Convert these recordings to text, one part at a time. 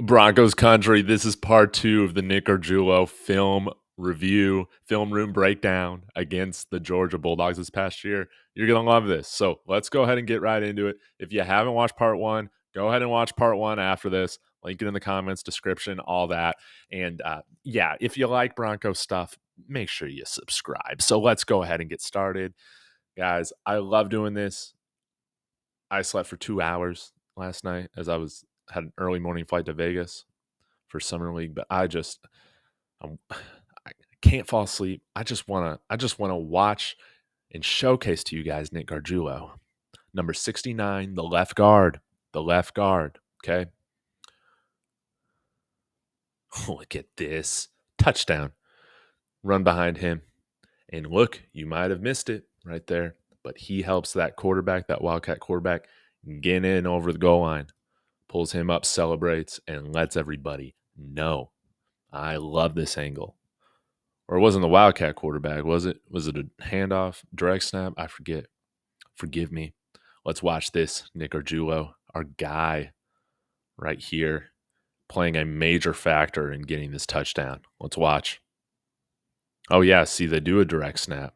Broncos country. This is part 2 of the Nick Garguilo film review, film room breakdown against the Georgia Bulldogs this past year. You're going to love this. So let's go ahead and get right into it. If you haven't watched part 1, go ahead and watch part 1 after this. Link it in the comments, description, all that. And yeah, if you like Broncos stuff, make sure you subscribe. So let's go ahead and get started. Guys, I love doing this. I slept for 2 hours last night as I had an early morning flight to Vegas for summer league, but I can't fall asleep. I just want to watch and showcase to you guys Nick Gargiulo, number 69, the left guard, okay? Look at this. Touchdown. Run behind him. And look, you might have missed it right there, but he helps that quarterback, that Wildcat quarterback, get in over the goal line. Pulls him up, celebrates, and lets everybody know. I love this angle. Or it wasn't the Wildcat quarterback, was it? Was it a handoff, direct snap? I forget. Forgive me. Let's watch this. Nick Gargiulo, our guy right here, playing a major factor in getting this touchdown. Let's watch. Oh, yeah, see, they do a direct snap.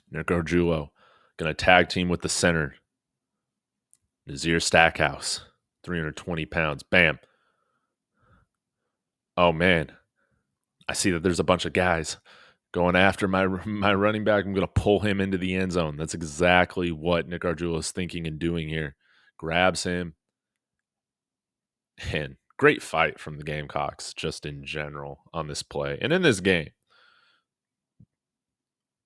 Nick Gargiulo going to tag team with the center. Nazir Stackhouse, 320 pounds. Bam. Oh, man. I see that there's a bunch of guys going after my running back. I'm going to pull him into the end zone. That's exactly what Nick Gargiulo is thinking and doing here. Grabs him. And great fight from the Gamecocks just in general on this play and in this game.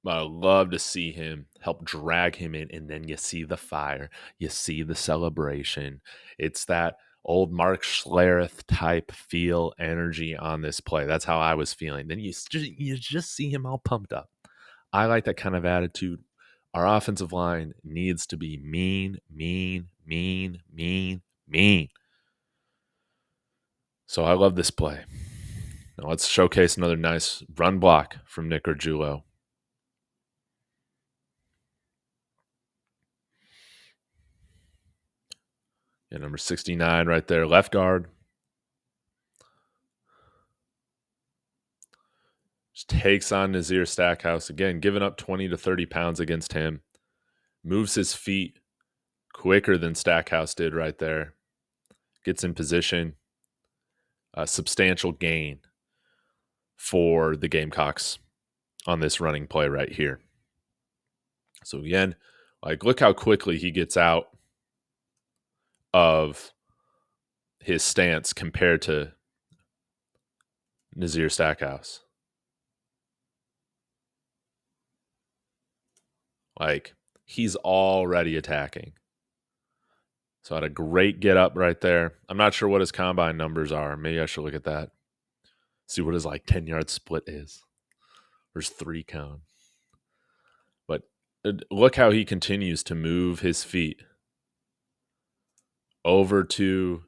But I love to see him help drag him in, and then you see the fire. You see the celebration. It's that old Mark Schlereth type feel, energy on this play. That's how I was feeling. Then you just see him all pumped up. I like that kind of attitude. Our offensive line needs to be mean, mean, mean, mean, mean. So I love this play. Now let's showcase another nice run block from Nick Gargiulo. Yeah, number 69 right there, left guard. Just takes on Nazir Stackhouse. Again, giving up 20 to 30 pounds against him. Moves his feet quicker than Stackhouse did right there. Gets in position. A substantial gain for the Gamecocks on this running play right here. So again, look how quickly he gets out of his stance compared to Nazir Stackhouse. He's already attacking. So had a great get up right there. I'm not sure what his combine numbers are. Maybe I should look at that. See what his 10-yard split is. There's 3 cone. But look how he continues to move his feet over to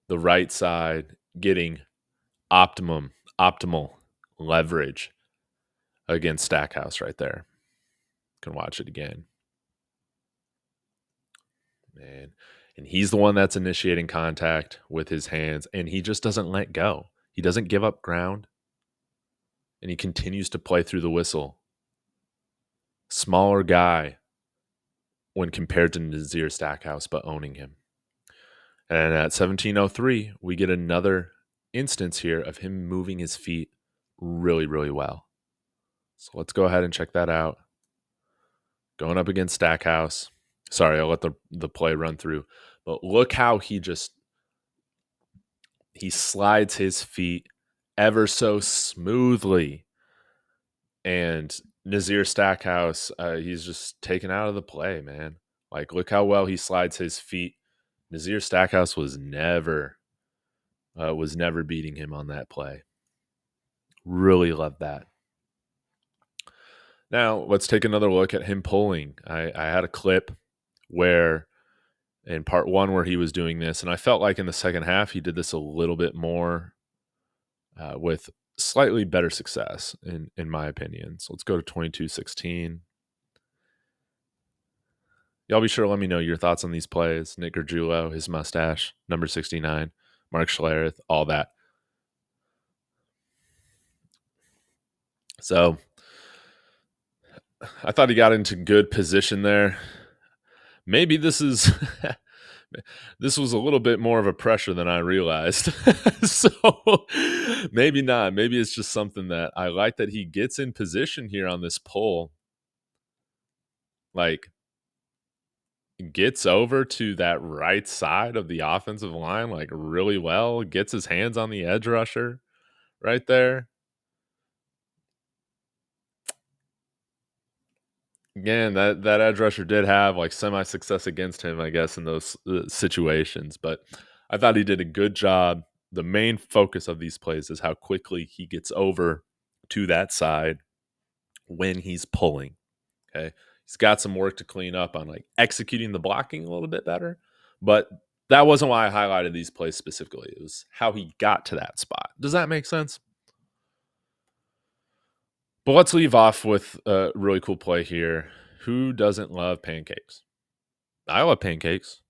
the right side, getting optimal leverage against Stackhouse right there. Can watch it again. Man. And he's the one that's initiating contact with his hands, and he just doesn't let go. He doesn't give up ground, and he continues to play through the whistle. Smaller guy when compared to Nazir Stackhouse, but owning him. And at 17:03, we get another instance here of him moving his feet really, really well. So let's go ahead and check that out. Going up against Stackhouse. Sorry, I'll let the play run through. But look how he slides his feet ever so smoothly. And Nazir Stackhouse, he's just taken out of the play, man. Look how well he slides his feet. Nazir Stackhouse was never beating him on that play. Really love that. Now, let's take another look at him pulling. I had a clip where in part 1 where he was doing this, and I felt like in the second half he did this a little bit more with slightly better success, in my opinion. So let's go to 22:16. Y'all be sure to let me know your thoughts on these plays. Nick Gargiulo, his mustache, number 69, Mark Schlereth, all that. So I thought he got into good position there. Maybe this is this was a little bit more of a pressure than I realized. So maybe not. Maybe it's just something that I like that he gets in position here on this pull. Like gets over to that right side of the offensive line like really well, gets his hands on the edge rusher right there. Again, that edge rusher did have like semi success against him, I guess, in those situations. But I thought he did a good job. The main focus of these plays is how quickly he gets over to that side when he's pulling. Okay, he's got some work to clean up on, like executing the blocking a little bit better. But that wasn't why I highlighted these plays specifically. It was how he got to that spot. Does that make sense? But let's leave off with a really cool play here. Who doesn't love pancakes? I love pancakes.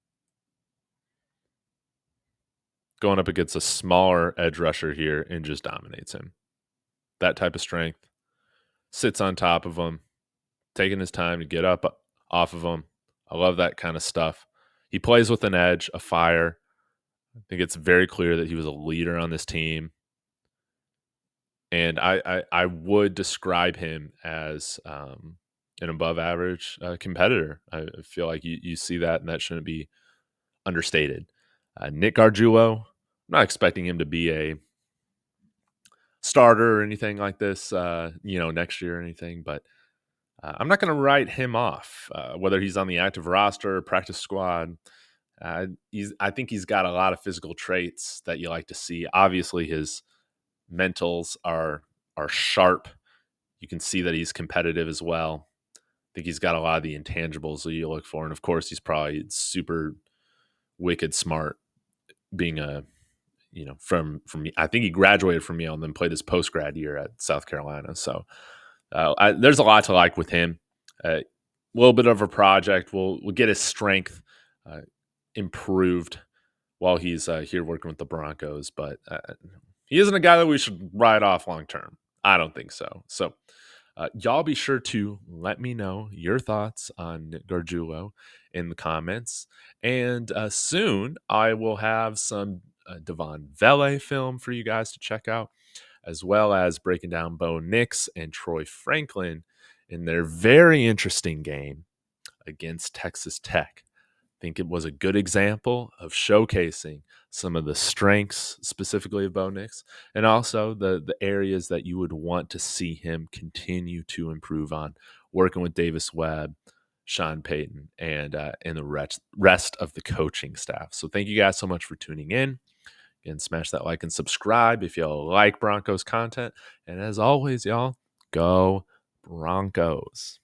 Going up against a smaller edge rusher here and just dominates him. That type of strength. Sits on top of him, taking his time to get up off of him. I love that kind of stuff. He plays with an edge, a fire. I think it's very clear that he was a leader on this team. And I would describe him as an above average competitor. I feel like you see that, and that shouldn't be understated. Nick Gargiulo, I'm not expecting him to be a starter or anything like this, next year or anything, but I'm not going to write him off, whether he's on the active roster or practice squad. I think he's got a lot of physical traits that you like to see. Obviously, his mentals are sharp. You can see that he's competitive as well. I think he's got a lot of the intangibles that you look for, and of course, he's probably super wicked smart. Being from I think he graduated from Yale and then played his post grad year at South Carolina. So there's a lot to like with him. A little bit of a project. We'll get his strength uh, improved while he's here working with the Broncos, but he isn't a guy that we should write off long term. I don't think so. So y'all be sure to let me know your thoughts on Nick Gargiulo in the comments. And soon I will have some Devon Vele film for you guys to check out, as well as breaking down Bo Nix and Troy Franklin in their very interesting game against Texas Tech. I think it was a good example of showcasing some of the strengths specifically of Bo Nix, and also the areas that you would want to see him continue to improve on, working with Davis Webb, Sean Payton, and the rest of the coaching staff. So thank you guys so much for tuning in. Again, smash that like and subscribe if you like Broncos content. And as always, y'all, go Broncos.